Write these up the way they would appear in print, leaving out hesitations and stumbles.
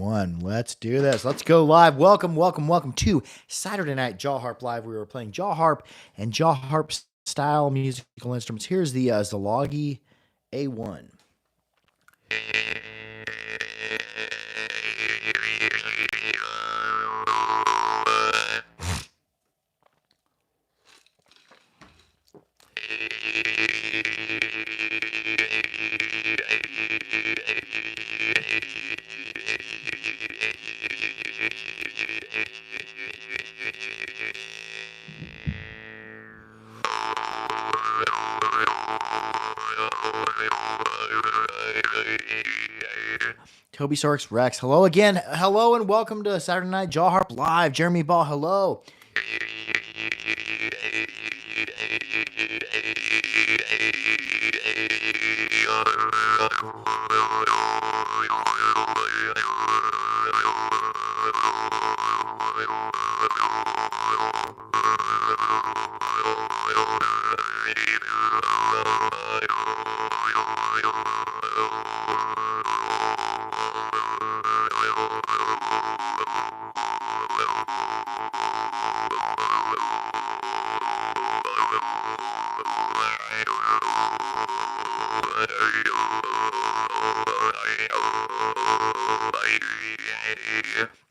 Let's do this. Let's go live. Welcome to Saturday Night Jaw Harp Live. We were playing Jaw Harp and Jaw Harp style musical instruments. Here's the Zalogi A1. Toby Sarks Rex. Hello again. Hello and welcome to Saturday Night Jaw Harp Live. Jeremy Ball, hello.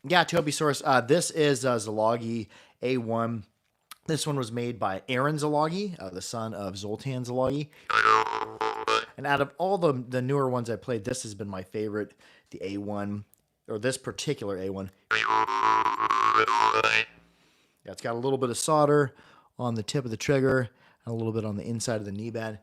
Yeah, Toby Source. This is Zalogi A1. This one was made by Aaron Zalogi, the son of Zoltan Zalogi. And out of all the newer ones I played, this has been my favorite, the A1, or this particular A1. Yeah, it's got a little bit of solder on the tip of the trigger and a little bit on the inside of the knee pad.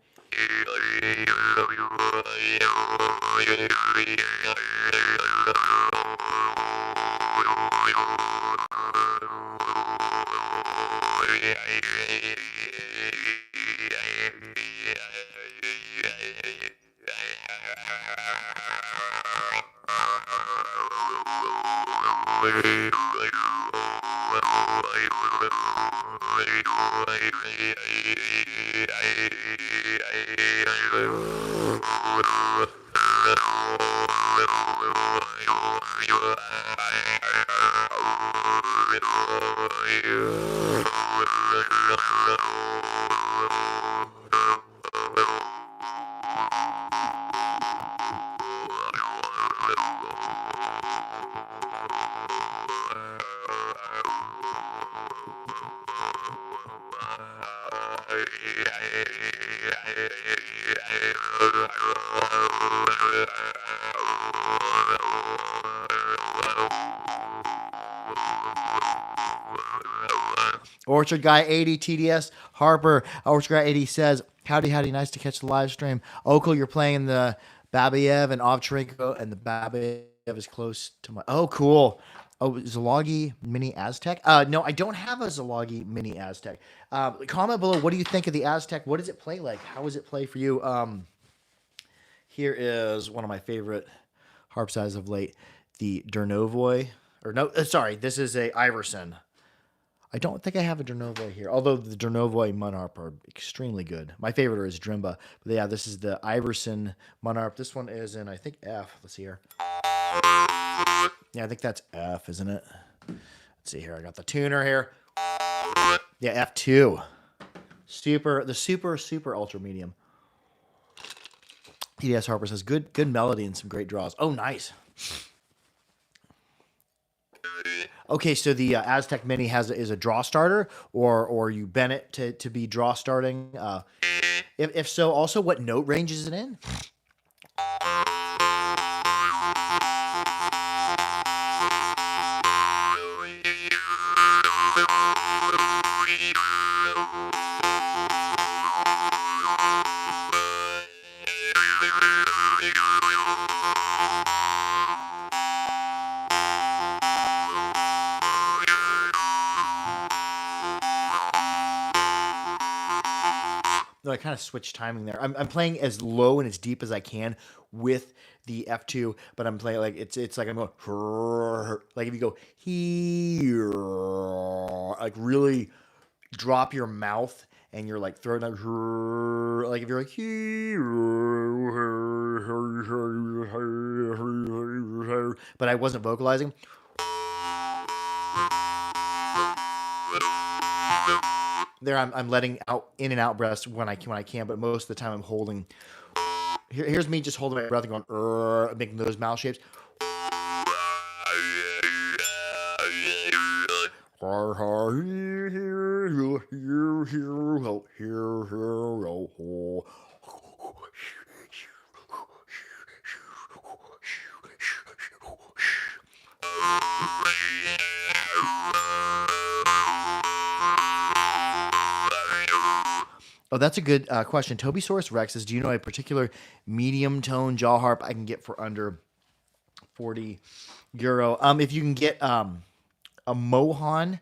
Orchard Guy 80 TDS Harper. Orchard Guy 80 says, howdy, nice to catch the live stream. Okel, you're playing the Babayev and Ovchenko, and the Babayev is close to my. Oh, cool. Oh, Zalogi Mini Aztec? No, I don't have a Zalogi Mini Aztec. Comment below, what do you think of the Aztec? What does it play like? How does it play for you? Here is one of my favorite harp sizes of late, the Durnovoy. Or no, sorry, this is a Iverson. I don't think I have a Durnovoy here, although the Durnovoy Munharp are extremely good. My favorite is Drimba. But yeah, this is the Iverson Munharp. This one is in, I think, F. Let's see here. Yeah, I think that's F, isn't it? Let's see here. I got the tuner here. Yeah, F2. Super ultra medium. TDS Harper says, good melody and some great draws. Oh, nice. Okay, so the Aztec Mini is a draw starter, or you bent it to be draw starting. If so, also what note range is it in? No, I kind of switched timing there. I'm playing as low and as deep as I can with the F2, but I'm playing like it's like I'm going like if you go here, like really drop your mouth and you're like throwing out, like if you're like, but I wasn't vocalizing. There, I'm letting out in and out breaths when I can, but most of the time I'm holding. Here's me just holding my breath and going, making those mouth shapes. Oh, that's a good question. Tobysaurus Rex says, do you know a particular medium tone jaw harp I can get for under 40 euro? If you can get a Mohan,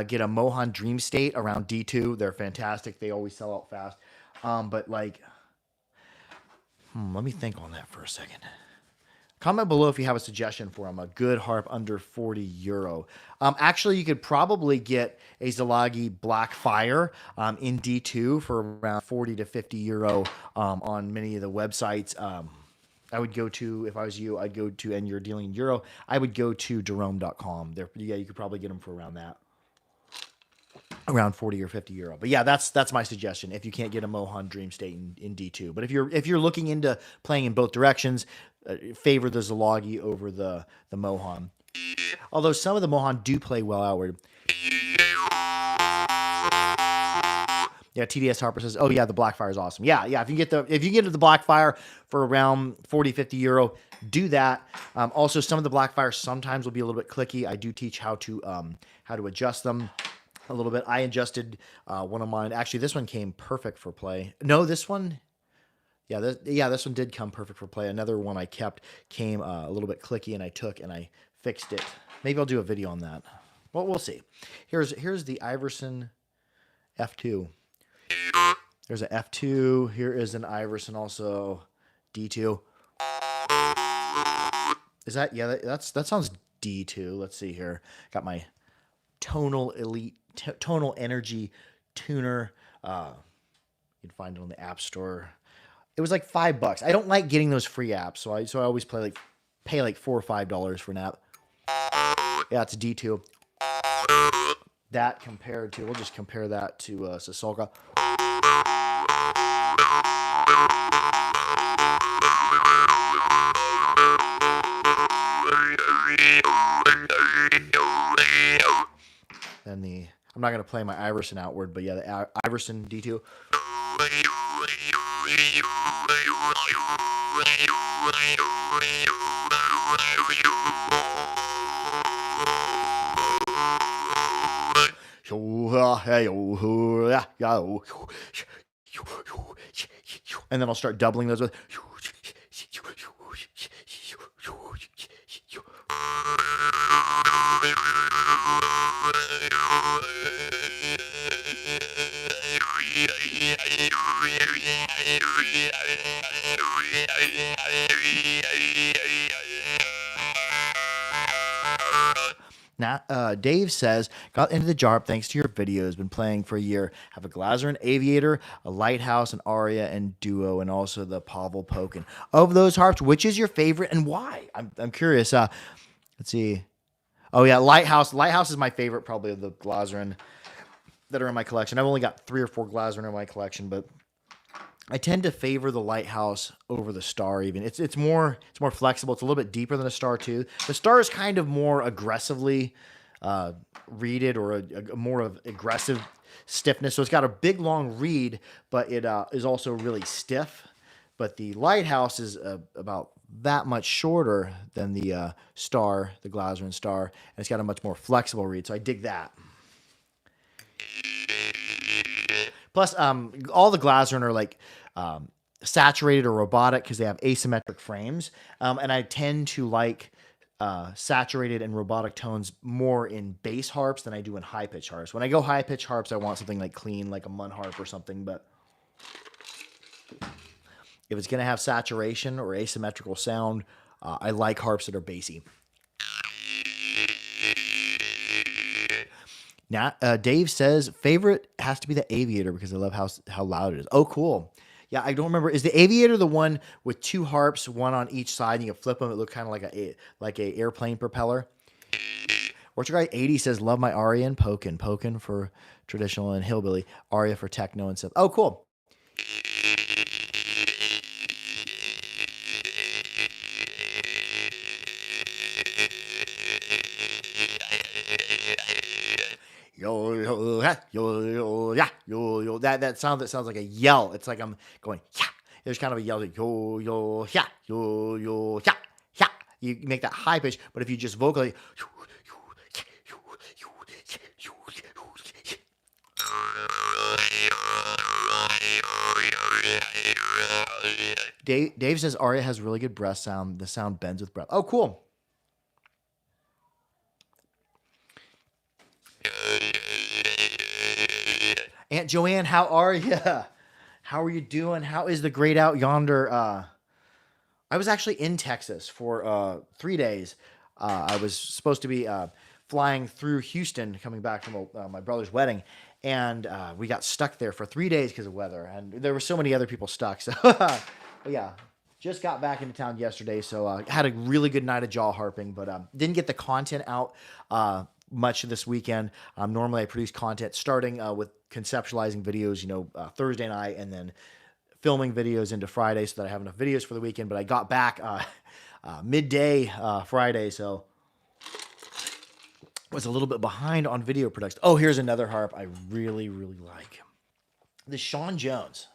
get a Mohan Dream State around D2. They're fantastic. They always sell out fast. But like, let me think on that for a second. Comment below if you have a suggestion for them. A good harp under 40 euro. Actually, you could probably get a Zilagi Black Fire in D2 for around 40 to 50 euro on many of the websites. I would go to, if I was you, I'd go to, and you're dealing in euro, I would go to Jerome.com. There, yeah, you could probably get them for around that. Around 40 or 50 euro. But yeah, that's my suggestion if you can't get a Mohan Dream State in D2. But if you're looking into playing in both directions, favor the Zilagi over the Mohan. Although some of the Mohan do play well outward. Yeah, TDS Harper says, "Oh yeah, the Blackfire is awesome." Yeah, if you get the Blackfire for around 40, 50 euro, do that. Also, some of the Blackfires sometimes will be a little bit clicky. I do teach how to adjust them a little bit. I adjusted one of mine. Actually, this one came perfect for play. No, this one. Yeah, this one did come perfect for play. Another one I kept came a little bit clicky, and I fixed it. Maybe I'll do a video on that. Well, we'll see. Here's the Iverson F2. There's an F2. Here is an Iverson also D2. Is that, yeah, that sounds D2. Let's see here. Got my Tonal Elite Tonal Energy tuner. You can find it on the App Store. It was like $5. I don't like getting those free apps, so I always pay like $4 or $5 for an app. Yeah, it's a D2. That compared to, we'll just compare that to Sasolka. Then I'm not going to play my Iverson outward, but yeah, the Iverson D2. And then I'll start doubling those with. Now, Dave says, got into the Jarp thanks to your videos. Been playing for a year. Have a Glaser and Aviator, a Lighthouse, an Aria, and Duo, and also the Pavel Pokin. Of those harps, which is your favorite and why? I'm curious. Let's see. Oh yeah, Lighthouse. Lighthouse is my favorite, probably of the Glaser that are in my collection. I've only got 3 or 4 Glaser in my collection, but I tend to favor the Lighthouse over the Star. Even it's more flexible. It's a little bit deeper than a Star too. The Star is kind of more aggressively reeded, or a more of aggressive stiffness. So it's got a big long reed, but it is also really stiff. But the Lighthouse is about that much shorter than the Star, the Glaser and Star, and it's got a much more flexible reed. So I dig that. Plus, all the Glaser are like saturated or robotic because they have asymmetric frames. And I tend to like saturated and robotic tones more in bass harps than I do in high-pitch harps. When I go high-pitch harps, I want something like clean, like a Mun harp or something. But if it's going to have saturation or asymmetrical sound, I like harps that are bassy. Now, Dave says favorite has to be the Aviator because I love how loud it is. Oh, cool. Yeah, I don't remember. Is the Aviator the one with two harps, one on each side, and you can flip them? It look kind of like a airplane propeller. Orchard Guy 80 says love my aria and Pokin for traditional and hillbilly, aria for techno and stuff. Oh, cool. Yo yo ha, yo yeah yo. That sounds like a yell. It's like I'm going yeah. There's kind of a yell like yo yeah yo yeah yeah. You make that high pitch, but if you just vocally. Dave says aria has really good breath sound. The sound bends with breath. Oh, cool. Aunt Joanne, how are you? How are you doing? How is the great out yonder? I was actually in Texas for 3 days. I was supposed to be flying through Houston, coming back from my brother's wedding, and we got stuck there for 3 days because of weather. And there were so many other people stuck. So, but yeah, just got back into town yesterday, so had a really good night of jaw harping, but didn't get the content out much this weekend. Normally, I produce content starting with conceptualizing videos, Thursday night, and then filming videos into Friday so that I have enough videos for the weekend. But I got back midday Friday, so was a little bit behind on video production. Oh, here's another harp I really, really like. The Sean Jones.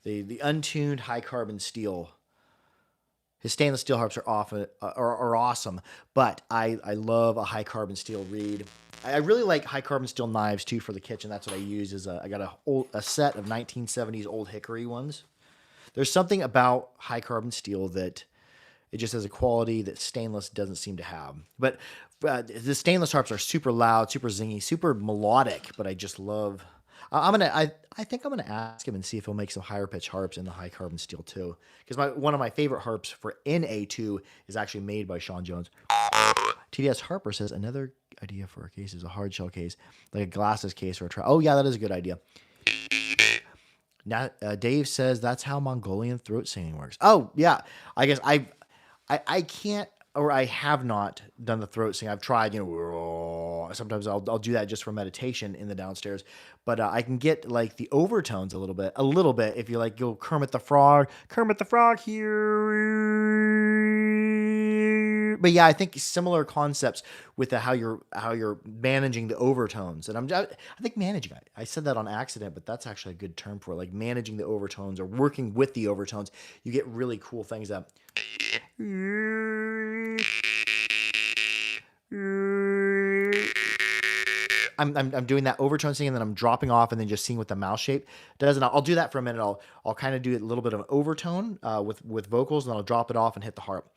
The untuned high carbon steel. His stainless steel harps are awesome, but I love a high carbon steel reed. I really like high carbon steel knives too for the kitchen. That's what I use. I got a set of 1970s old hickory ones. There's something about high carbon steel that it just has a quality that stainless doesn't seem to have. But the stainless harps are super loud, super zingy, super melodic. But I just love. I think I'm gonna ask him and see if he'll make some higher pitch harps in the high carbon steel too. Because one of my favorite harps for NA2 is actually made by Sean Jones. TDS Harper says another idea for a case is a hard shell case, like a glasses case or a Oh yeah, that is a good idea. Now Dave says that's how Mongolian throat singing works. Oh yeah, I guess I can't, or I have not done the throat sing. I've tried, sometimes I'll do that just for meditation in the downstairs, but I can get like the overtones a little bit. If you like go Kermit the Frog here. But yeah, I think similar concepts with how you're managing the overtones, and I think managing. I said that on accident, but that's actually a good term for it, like managing the overtones or working with the overtones. You get really cool things that. I'm doing that overtone singing, and then I'm dropping off, and then just seeing what the mouth shape does. And I'll do that for a minute. I'll kind of do a little bit of an overtone with vocals, and then I'll drop it off and hit the harp.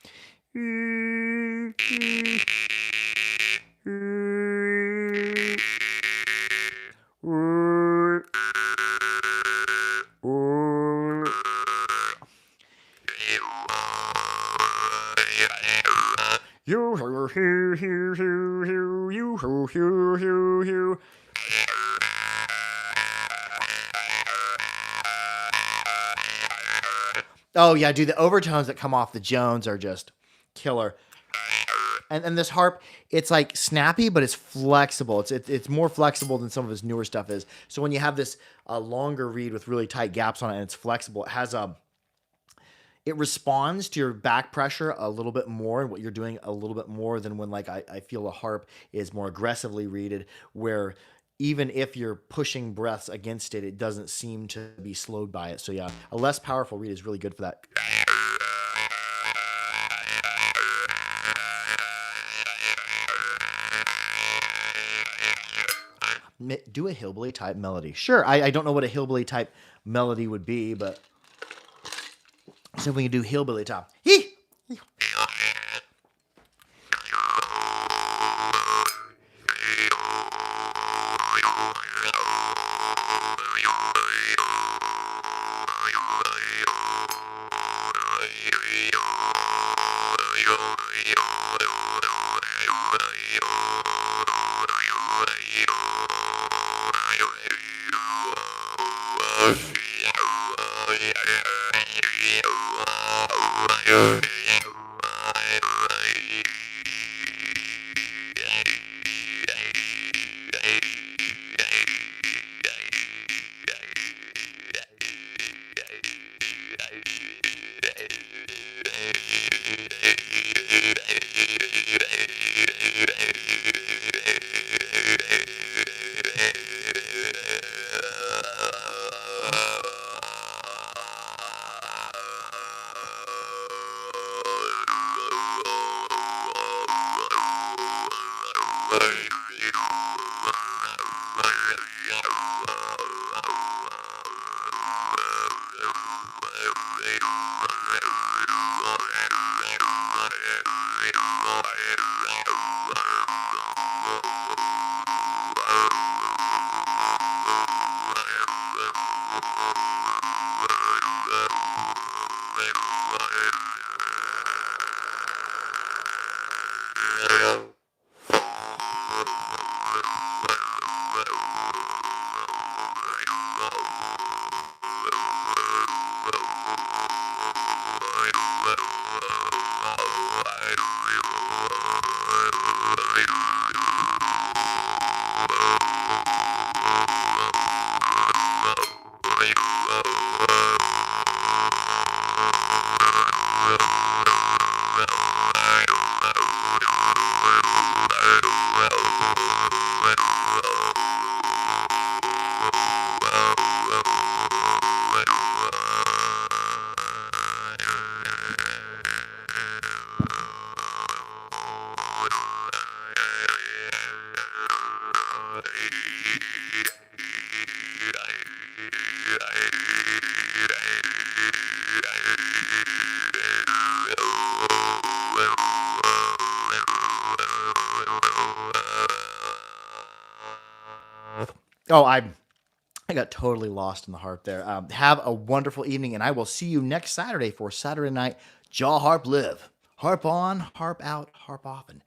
Oh yeah, dude, the overtones that come off the Jones are just killer. And this harp, it's like snappy, but it's flexible. It's more flexible than some of his newer stuff is. So when you have this longer reed with really tight gaps on it, and it's flexible, it responds to your back pressure a little bit more, and what you're doing a little bit more than when like I feel a harp is more aggressively reeded, where even if you're pushing breaths against it, it doesn't seem to be slowed by it. So yeah, a less powerful reed is really good for that. Do a hillbilly type melody. Sure, I don't know what a hillbilly type melody would be, but so we can do hillbilly type. Hee! Oh, I got totally lost in the harp there. Have a wonderful evening, and I will see you next Saturday for Saturday Night Jaw Harp Live. Harp on, harp out, harp often.